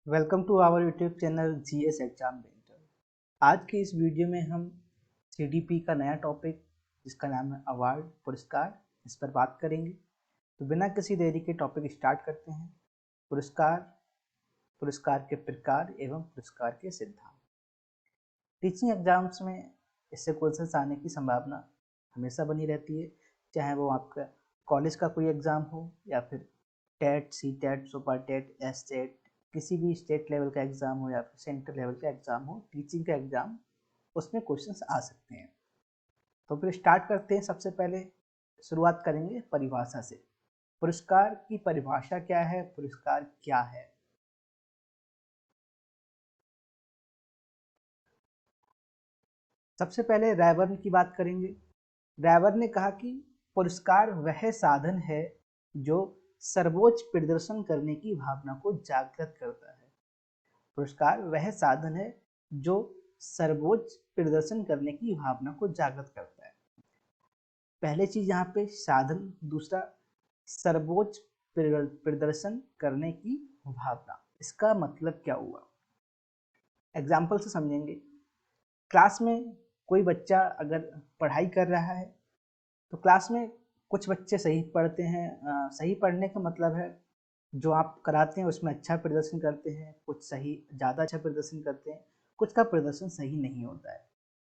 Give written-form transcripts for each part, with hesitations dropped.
Welcome to our YouTube channel GS exam बेंटर। आज की इस वीडियो में हम सीडीपी का नया टॉपिक जिसका नाम है अवार्ड पुरस्कार, इस पर बात करेंगे। तो बिना किसी देरी के टॉपिक स्टार्ट करते हैं। पुरस्कार, पुरस्कार के प्रकार एवं पुरस्कार के सिद्धांत। टीचिंग एग्जाम्स में इससे क्वेश्चंस आने की संभावना हमेशा बनी रहती है, चाहे वो आपका कॉलेज का कोई एग्ज़ाम हो या फिर TET, C TET, super TET, S TET, किसी भी स्टेट लेवल का एग्ज़ाम हो या फिर सेंट्रल लेवल का एग्ज़ाम हो, टीचिंग का एग्ज़ाम, उसमें क्वेश्चंस आ सकते हैं। तो फिर स्टार्ट करते हैं। सबसे पहले शुरुआत करेंगे परिभाषा से। पुरस्कार की परिभाषा क्या है, पुरस्कार क्या है? सबसे पहले रैबर्न की बात करेंगे। रैबर्न ने कहा कि पुरस्कार वह साधन है जो सर्वोच्च प्रदर्शन करने की भावना को जागृत करता है। पुरस्कार वह साधन है जो सर्वोच्च प्रदर्शन करने की भावना को जागृत करता है। पहले चीज यहाँ पे साधन, दूसरा सर्वोच्च प्रदर्शन करने की भावना। इसका मतलब क्या हुआ, एग्जाम्पल से समझेंगे। क्लास में कोई बच्चा अगर पढ़ाई कर रहा है तो क्लास में कुछ बच्चे सही पढ़ते हैं। सही पढ़ने का मतलब है जो आप कराते हैं उसमें अच्छा प्रदर्शन करते हैं, कुछ सही ज़्यादा अच्छा प्रदर्शन करते हैं, कुछ का प्रदर्शन सही नहीं होता है।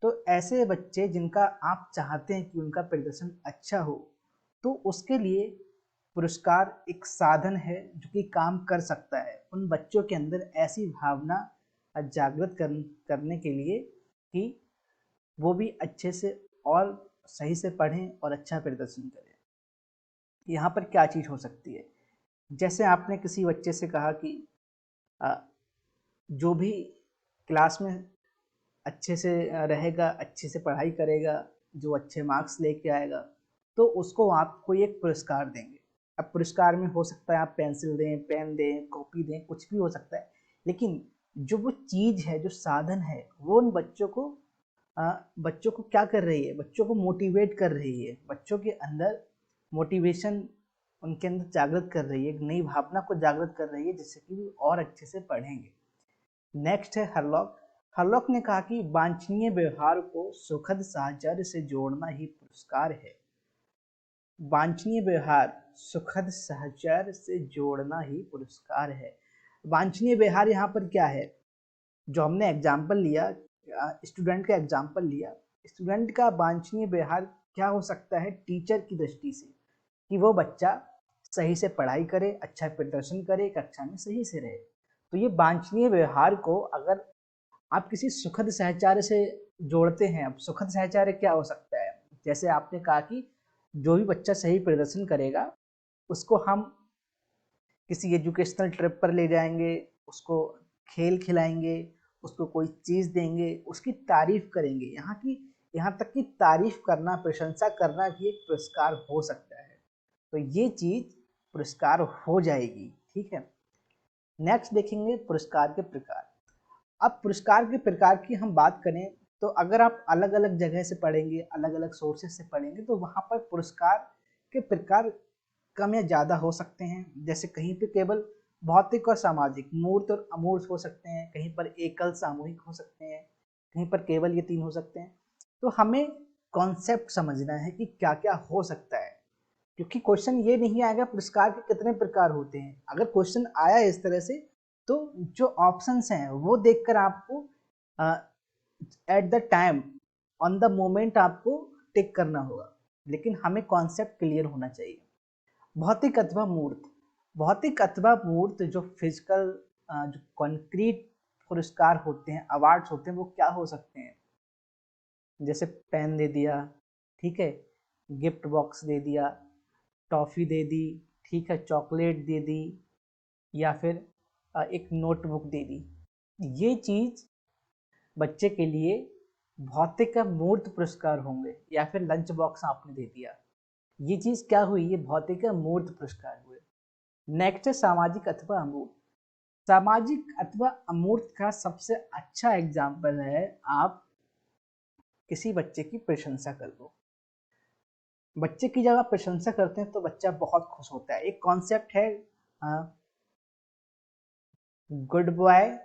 तो ऐसे बच्चे जिनका आप चाहते हैं कि उनका प्रदर्शन अच्छा हो, तो उसके लिए पुरस्कार एक साधन है जो कि काम कर सकता है उन बच्चों के अंदर ऐसी भावना जागृत करने के लिए कि वो भी अच्छे से और सही से पढ़ें और अच्छा प्रदर्शन करें। यहाँ पर क्या चीज़ हो सकती है, जैसे आपने किसी बच्चे से कहा कि जो भी क्लास में अच्छे से रहेगा, अच्छे से पढ़ाई करेगा, जो अच्छे मार्क्स लेके आएगा, तो उसको आप कोई एक पुरस्कार देंगे। अब पुरस्कार में हो सकता है आप पेंसिल दें, पेन दें, कॉपी दें, कुछ भी हो सकता है। लेकिन जो वो चीज़ है, जो साधन है, वो उन बच्चों को क्या कर रही है, बच्चों को मोटिवेट कर रही है, बच्चों के अंदर मोटिवेशन उनके अंदर जागृत कर रही है, एक नई भावना को जागृत कर रही है जिससे कि वो और अच्छे से पढ़ेंगे। नेक्स्ट है हरलॉक। हरलॉक ने कहा कि वांछनीय व्यवहार को सुखद साहचर्य से जोड़ना ही पुरस्कार है। वांछनीय व्यवहार सुखद साहचर्य से जोड़ना ही पुरस्कार है। वांछनीय व्यवहार यहाँ पर क्या है, जो हमने एग्जाम्पल लिया, स्टूडेंट का एग्जाम्पल लिया, स्टूडेंट का वांछनीय व्यवहार क्या हो सकता है टीचर की दृष्टि से, कि वो बच्चा सही से पढ़ाई करे, अच्छा प्रदर्शन करे, कक्षा में सही से रहे। तो ये वांछनीय व्यवहार को अगर आप किसी सुखद सहचार्य से जोड़ते हैं, अब सुखद सहचार्य क्या हो सकता है, जैसे आपने कहा कि जो भी बच्चा सही प्रदर्शन करेगा उसको हम किसी एजुकेशनल ट्रिप पर ले जाएंगे, उसको खेल खिलाएंगे, उसको कोई चीज़ देंगे, उसकी तारीफ करेंगे। यहाँ तक कि तारीफ करना, प्रशंसा करना भी एक पुरस्कार हो सकता है। तो ये चीज़ पुरस्कार हो जाएगी। ठीक है, नेक्स्ट देखेंगे पुरस्कार के प्रकार। अब पुरस्कार के प्रकार की हम बात करें तो अगर आप अलग अलग जगह से पढ़ेंगे, अलग अलग सोर्सेज से पढ़ेंगे, तो वहाँ पर पुरस्कार के प्रकार कम या ज़्यादा हो सकते हैं। जैसे कहीं पे केवल भौतिक और सामाजिक, मूर्त और अमूर्त हो सकते हैं, कहीं पर एकल सामूहिक हो सकते हैं, कहीं पर केवल ये तीन हो सकते हैं। तो हमें कॉन्सेप्ट समझना है कि क्या क्या हो सकता है, क्योंकि क्वेश्चन ये नहीं आएगा पुरस्कार के कितने प्रकार होते हैं। अगर क्वेश्चन आया इस तरह से तो जो ऑप्शंस हैं वो देखकर आपको at the time, on the moment आपको टिक करना होगा, लेकिन हमें कॉन्सेप्ट क्लियर होना चाहिए। भौतिक अथवा मूर्त। भौतिक अथवा मूर्त जो फिजिकल, जो कॉन्क्रीट पुरस्कार होते हैं, अवार्ड्स होते हैं, वो क्या हो सकते हैं, जैसे पेन दे दिया, ठीक है, गिफ्ट बॉक्स दे दिया, टॉफ़ी दे दी, ठीक है, चॉकलेट दे दी, या फिर एक नोटबुक दे दी। ये चीज़ बच्चे के लिए भौतिक मूर्त पुरस्कार होंगे, या फिर लंच बॉक्स आपने दे दिया, ये चीज़ क्या हुई, ये भौतिक मूर्त पुरस्कार हुए। नेक्स्ट है सामाजिक अथवा अमूर्त। सामाजिक अथवा अमूर्त का सबसे अच्छा एग्जाम्पल है, आप किसी बच्चे की प्रशंसा कर दो। बच्चे की जब आप प्रशंसा करते हैं तो बच्चा बहुत खुश होता है। एक कॉन्सेप्ट है good boy,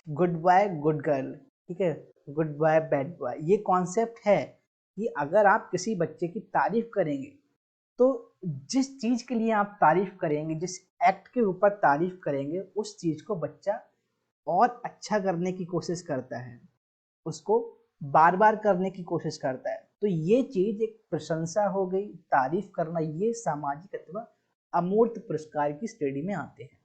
good boy, good girl, ठीक है, गुड बॉय, बैड बॉय। ये कॉन्सेप्ट है कि अगर आप किसी बच्चे की तारीफ करेंगे तो जिस चीज के लिए आप तारीफ करेंगे, जिस एक्ट के ऊपर तारीफ करेंगे, उस चीज को बच्चा और अच्छा करने की कोशिश करता है, उसको बार बार करने की कोशिश करता है। तो ये चीज एक प्रशंसा हो गई, तारीफ करना, ये सामाजिक अथवा अमूर्त पुरस्कार की श्रेणी में आते हैं।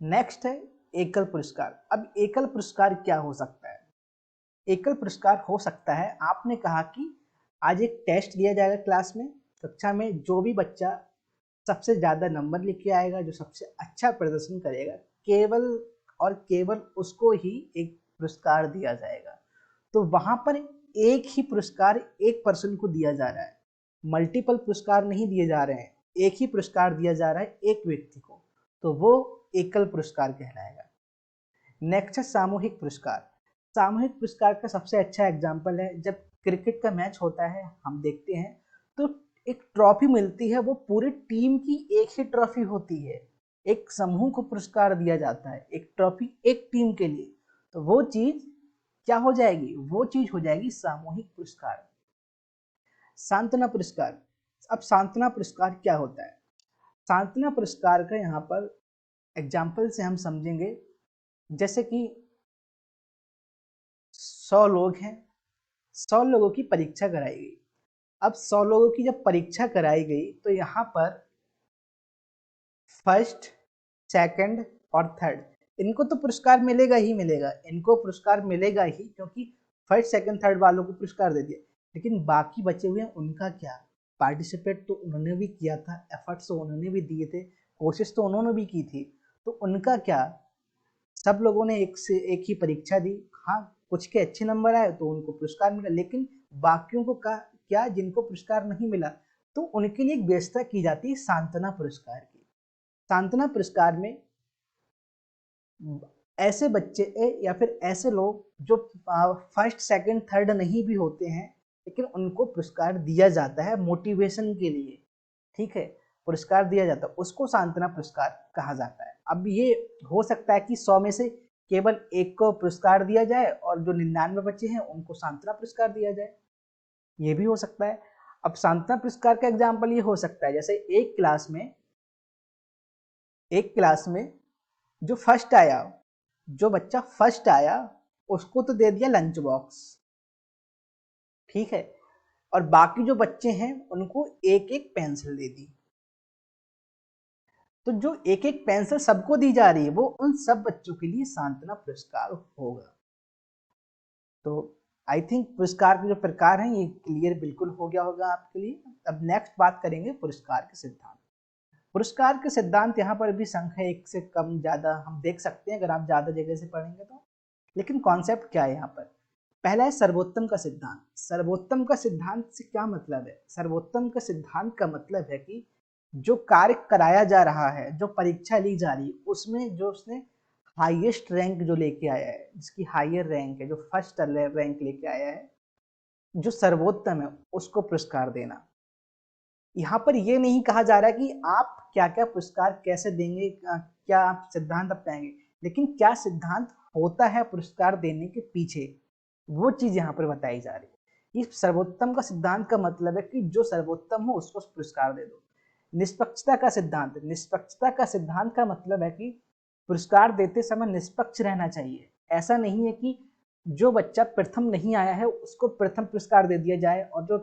नेक्स्ट है एकल पुरस्कार। अब एकल पुरस्कार क्या हो सकता है? एकल पुरस्कार हो सकता है, आपने कहा कि आज एक टेस्ट लिया जाएगा क्लास में, कक्षा में, जो भी बच्चा सबसे ज्यादा नंबर लेके आएगा, जो सबसे अच्छा प्रदर्शन करेगा, केवल और केवल उसको ही एक पुरस्कार दिया जाएगा। तो वहां पर एक ही पुरस्कार एक पर्सन को दिया जा रहा है, मल्टीपल पुरस्कार नहीं दिए जा रहे हैं, एक ही पुरस्कार दिया जा रहा है एक व्यक्ति को, तो वो एकल पुरस्कार कहलाएगा। नेक्स्ट है सामूहिक पुरस्कार। सामूहिक पुरस्कार का सबसे अच्छा एग्जाम्पल है जब क्रिकेट का मैच होता है, हम देखते हैं तो एक ट्रॉफी मिलती है, वो पूरी टीम की एक ही ट्रॉफी होती है, एक समूह को पुरस्कार दिया जाता है, एक ट्रॉफी एक टीम के लिए। तो वो चीज क्या हो जाएगी? वो चीज हो जाएगी सामूहिक पुरस्कार। सांत्वना पुरस्कार। अब सांत्वना पुरस्कार क्या होता है? सांत्वना पुरस्कार का यहाँ पर एग्जाम्पल से हम समझेंगे, जैसे कि 100 लोग हैं, 100 लोगों की परीक्षा कराई गई। अब 100 लोगों की जब परीक्षा कराई गई तो यहाँ पर फर्स्ट, सेकंड और थर्ड, इनको तो पुरस्कार मिलेगा ही मिलेगा, इनको पुरस्कार मिलेगा ही, क्योंकि फर्स्ट सेकंड थर्ड वालों को पुरस्कार दे दिया। लेकिन बाकी बचे हुए हैं, उनका क्या? पार्टिसिपेट तो उन्होंने भी किया था, एफर्ट्स तो उन्होंने भी दिए थे, कोशिश तो उन्होंने भी की थी, तो उनका क्या? सब लोगों ने एक से एक ही परीक्षा दी, हाँ कुछ के अच्छे नंबर आए तो उनको पुरस्कार मिला, लेकिन बाकियों को क्या, जिनको पुरस्कार नहीं मिला, तो उनके लिए एक व्यवस्था की जाती है सांत्वना पुरस्कार की। सांत्वना पुरस्कार में ऐसे बच्चे या फिर ऐसे लोग जो फर्स्ट सेकंड थर्ड नहीं भी होते हैं, लेकिन उनको पुरस्कार दिया जाता है मोटिवेशन के लिए, ठीक है, पुरस्कार दिया जाता है, उसको सांत्वना पुरस्कार कहा जाता है। अब ये हो सकता है कि 100 में से केवल एक को पुरस्कार दिया जाए और जो 99 बच्चे हैं उनको सांत्वना पुरस्कार दिया जाए, ये भी हो सकता है। अब सांत्वना पुरस्कार का एग्जाम्पल ये हो सकता है, जैसे एक क्लास में जो फर्स्ट आया, जो बच्चा फर्स्ट आया उसको तो दे दिया लंच बॉक्स, ठीक है, और बाकी जो बच्चे हैं उनको एक एक पेंसिल दे दी। तो जो एक एक पेंसिल सबको दी जा रही है वो उन सब बच्चों के लिए सांत्वना पुरस्कार होगा। तो आई थिंक पुरस्कार के जो प्रकार हैं ये क्लियर बिल्कुल हो गया होगा आपके लिए। अब नेक्स्ट बात करेंगे पुरस्कार के सिद्धांत। पुरस्कार के सिद्धांत यहाँ पर भी संख्या एक से कम ज्यादा हम देख सकते हैं अगर आप ज्यादा जगह से पढ़ेंगे तो, लेकिन कॉन्सेप्ट क्या है यहाँ पर? पहला है सर्वोत्तम का सिद्धांत। सर्वोत्तम का सिद्धांत से क्या मतलब है? सर्वोत्तम का सिद्धांत का मतलब है कि जो कार्य कराया जा रहा है, जो परीक्षा ली जा रही है, उसमें जो उसने हाईएस्ट रैंक जो लेके आया है, जिसकी हायर रैंक है, जो फर्स्ट रैंक लेके आया है, जो सर्वोत्तम है, उसको पुरस्कार देना। यहाँ पर ये नहीं कहा जा रहा कि आप क्या क्या पुरस्कार कैसे देंगे, क्या आप सिद्धांत अपनाएंगे, लेकिन क्या सिद्धांत होता है पुरस्कार देने के पीछे, वो चीज यहाँ पर बताई जा रही है। इस सर्वोत्तम का सिद्धांत का मतलब है कि जो सर्वोत्तम हो उसको पुरस्कार दे दो। निष्पक्षता का सिद्धांत, निष्पक्षता का सिद्धांत का मतलब है कि पुरस्कार देते समय निष्पक्ष रहना चाहिए। ऐसा नहीं है कि जो बच्चा प्रथम नहीं आया है उसको प्रथम पुरस्कार दे दिया जाए और जो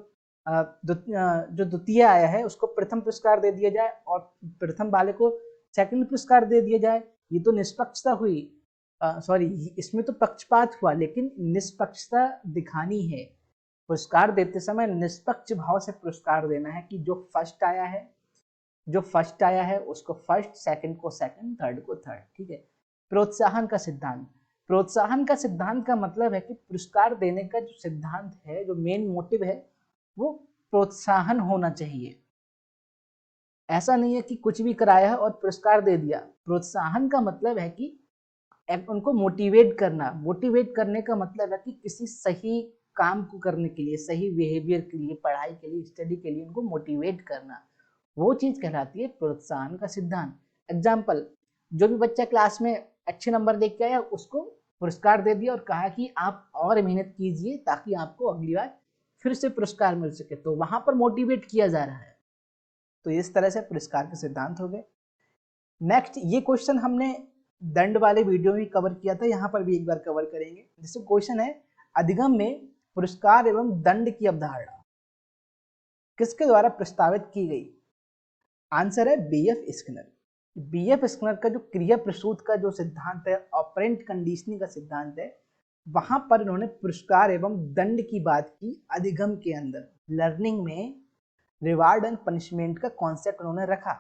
द्वितीय आया है उसको प्रथम पुरस्कार दे दिया जाए और प्रथम वाले को सेकंड पुरस्कार दे दिया जाए। ये तो निष्पक्षता हुई, सॉरी इसमें तो पक्षपात हुआ, लेकिन निष्पक्षता दिखानी है। पुरस्कार देते समय निष्पक्ष भाव से पुरस्कार देना है कि जो फर्स्ट आया है उसको फर्स्ट, सेकंड को सेकंड, थर्ड को थर्ड, ठीक है। प्रोत्साहन का सिद्धांत। प्रोत्साहन का सिद्धांत का मतलब है कि पुरस्कार देने का जो सिद्धांत है, जो मेन मोटिव है, वो प्रोत्साहन होना चाहिए। ऐसा नहीं है कि कुछ भी कराया है और पुरस्कार दे दिया। प्रोत्साहन का मतलब है कि उनको मोटिवेट करना। मोटिवेट करने का मतलब है कि किसी सही काम को करने के लिए, सही बिहेवियर के लिए, पढ़ाई के लिए, स्टडी के लिए उनको मोटिवेट करना, वो चीज कहलाती है प्रोत्साहन का सिद्धांत। एग्जाम्पल, जो भी बच्चा क्लास में अच्छे नंबर देख के आया उसको पुरस्कार दे दिया और कहा कि आप और मेहनत कीजिए ताकि आपको अगली बार फिर से पुरस्कार मिल सके, तो वहां पर मोटिवेट किया जा रहा है। तो इस तरह से पुरस्कार के सिद्धांत हो गए। नेक्स्ट, ये क्वेश्चन हमने दंड वाले वीडियो में कवर किया था, यहाँ पर भी एक बार कवर करेंगे। जैसे क्वेश्चन है, अधिगम में पुरस्कार एवं दंड की अवधारणा किसके द्वारा प्रस्तावित की गई? आंसर है बीएफ स्किनर। बीएफ स्किनर का जो क्रिया प्रसूत का जो सिद्धांत है, ऑपरेंट कंडीशनिंग का सिद्धांत है, वहां पर उन्होंने पुरस्कार एवं दंड की बात की। अधिगम के अंदर लर्निंग में रिवार्ड एंड पनिशमेंट का कॉन्सेप्ट उन्होंने रखा।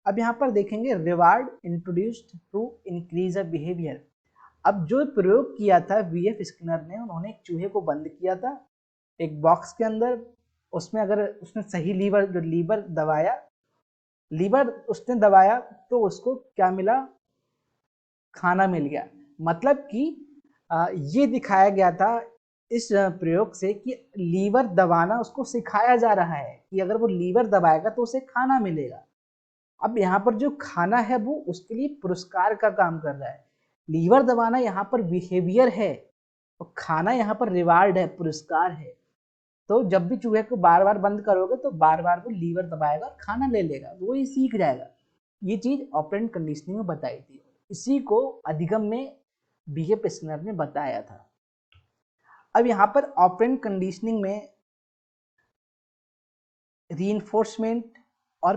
अब यहाँ पर देखेंगे, reward introduced to increase a behaviour. अब जो प्रयोग किया था बीएफ स्किनर ने, उन्होंने एक चूहे को बंद किया था एक बॉक्स के अंदर। उसमें अगर उसने सही लीवर दबाया तो उसको क्या मिला? खाना मिल गया। मतलब कि ये दिखाया गया था इस प्रयोग से कि लीवर दबाना उसको सिखाया जा रहा है कि अगर वो लीवर दबाएगा तो उसे खाना मिलेगा। अब यहाँ पर जो खाना है वो उसके लिए पुरस्कार का काम कर रहा है। लीवर दबाना यहाँ पर बिहेवियर है और खाना यहाँ पर रिवार्ड है, पुरस्कार है। तो जब भी चूहे को बार बार बंद करोगे तो बार बार वो लीवर दबाएगा, खाना ले लेगा, वो ये सीख जाएगा। ये चीज ऑपरेंट कंडीशनिंग में बताई थी, इसी को अधिगम में बीएफ स्किनर ने बताया था। अब यहाँ पर ऑपरेंट कंडीशनिंग में रीइंफोर्समेंट और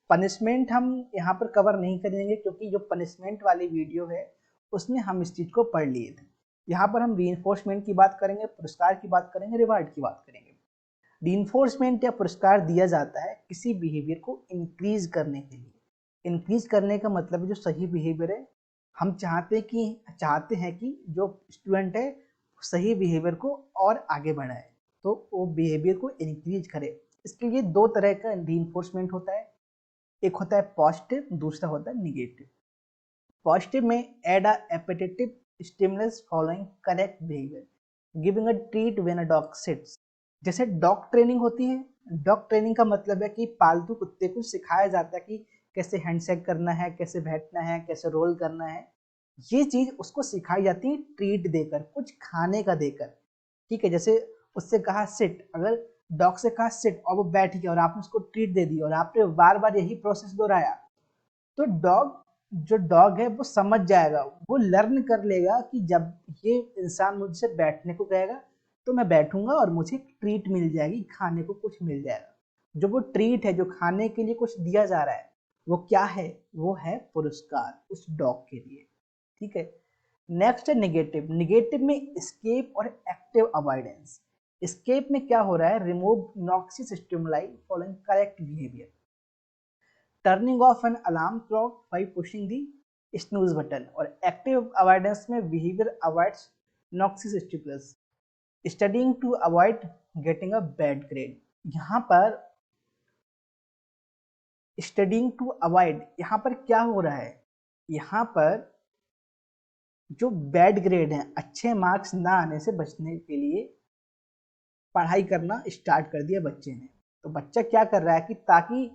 पनिशमेंट हम यहाँ पर कवर नहीं करेंगे क्योंकि जो पनिशमेंट वाली वीडियो है उसमें हम इस चीज को पढ़ लिए थे। यहाँ पर हम रीइंफोर्समेंट की बात करेंगे, पुरस्कार की बात करेंगे, रिवार्ड की बात करेंगे। रीइंफोर्समेंट या पुरस्कार दिया जाता है किसी बिहेवियर को इंक्रीज करने के लिए। इंक्रीज करने का मतलब है जो सही बिहेवियर है, हम चाहते हैं कि जो स्टूडेंट है सही बिहेवियर को और आगे बढ़ाए, तो वो बिहेवियर को इंक्रीज करे। इसके लिए दो तरह का रीइंफोर्समेंट होता है, एक होता है पॉजिटिव, दूसरा होता है निगेटिव। पॉजिटिव में add a appetitive stimulus following correct behaviour, giving a treat when a dog sits. जैसे डॉग ट्रेनिंग होती है, डॉग ट्रेनिंग का मतलब है कि पालतू कुत्ते को सिखाया जाता है कि कैसे हैंडशेक करना है, कैसे बैठना है, कैसे रोल करना है। ये चीज उसको सिखाई जाती है ट्रीट देकर, कुछ खाने का देकर। ठीक है, जैसे उससे कहा सिट, अगर डॉग से कहा सिट और वो बैठ गया और आपने उसको ट्रीट दे दी और आपने बार बार यही प्रोसेस दोहराया, तो जो डॉग है वो समझ जाएगा, वो लर्न कर लेगा कि जब ये इंसान मुझसे बैठने को कहेगा तो मैं बैठूंगा और मुझे ट्रीट मिल जाएगी, खाने को कुछ मिल जाएगा। जो वो ट्रीट है, जो खाने के लिए कुछ दिया जा रहा है, वो क्या है? वो है पुरस्कार उस डॉग के लिए। ठीक है। नेक्स्ट है निगेटिव। निगेटिव में एस्केप और एक्टिव अवॉइडेंस। एस्केप में क्या हो रहा है? Remove noxious stimuli following correct behaviour, turning off an alarm clock by pushing the snooze button. और एक्टिव अवॉइडेंस में behaviour avoids noxious stimulus, studying to avoid getting a bad grade. यहाँ पर studying to avoid, यहाँ पर क्या हो रहा है? यहाँ पर जो बैड ग्रेड है, अच्छे मार्क्स ना आने से बचने के लिए पढ़ाई करना स्टार्ट कर दिया बच्चे ने। तो बच्चा क्या कर रहा है कि ताकि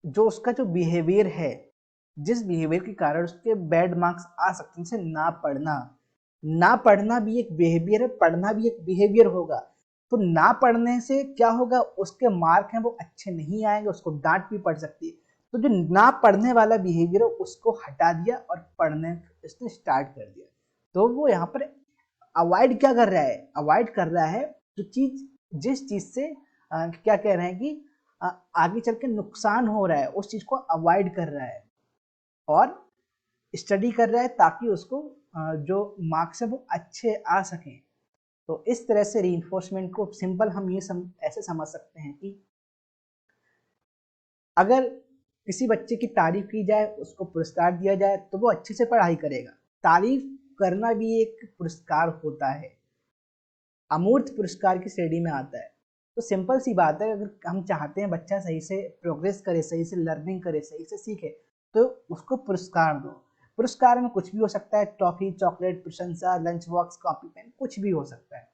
जो उसका जो बिहेवियर है, जिस बिहेवियर के कारण उसके बैड मार्क्स आ सकते हैं, जैसे ना पढ़ना भी एक बिहेवियर है, पढ़ना भी एक बिहेवियर होगा। तो ना पढ़ने से क्या होगा? उसके मार्क हैं वो अच्छे नहीं आएंगे, उसको डांट भी पड़ सकती है। तो जो ना पढ़ने वाला बिहेवियर है उसको हटा दिया और पढ़ने इसने स्टार्ट कर दिया। तो वो यहाँ पर अवॉइड क्या कर रहा है? अवॉइड कर रहा है जिस चीज से क्या कह रहे हैं कि आगे चल के नुकसान हो रहा है, उस चीज को अवॉइड कर रहा है और स्टडी कर रहा है ताकि उसको जो मार्क्स है वो अच्छे आ सकें। तो इस तरह से रीइंफोर्समेंट को सिंपल हम ऐसे समझ सकते हैं कि अगर किसी बच्चे की तारीफ की जाए, उसको पुरस्कार दिया जाए, तो वो अच्छे से पढ़ाई करेगा। तारीफ करना भी एक पुरस्कार होता है, अमूर्त पुरस्कार की श्रेणी में आता है। तो सिंपल सी बात है, अगर हम चाहते हैं बच्चा सही से प्रोग्रेस करे, सही से लर्निंग करे, सही से सीखे, तो उसको पुरस्कार दो। पुरस्कार में कुछ भी हो सकता है, टॉफी, चॉकलेट, प्रशंसा, लंच बॉक्स, कॉपी पेन, कुछ भी हो सकता है।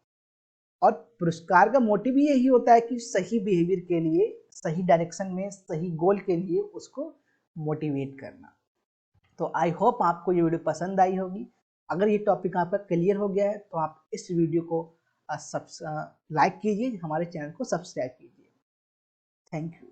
और पुरस्कार का मोटिव भी यही होता है कि सही बिहेवियर के लिए सही डायरेक्शन में, सही गोल के लिए उसको मोटिवेट करना। तो आई होप आपको ये वीडियो पसंद आई होगी। अगर ये टॉपिक आपका क्लियर हो गया है तो आप इस वीडियो को लाइक कीजिए, हमारे चैनल को सब्सक्राइब कीजिए। Thank you.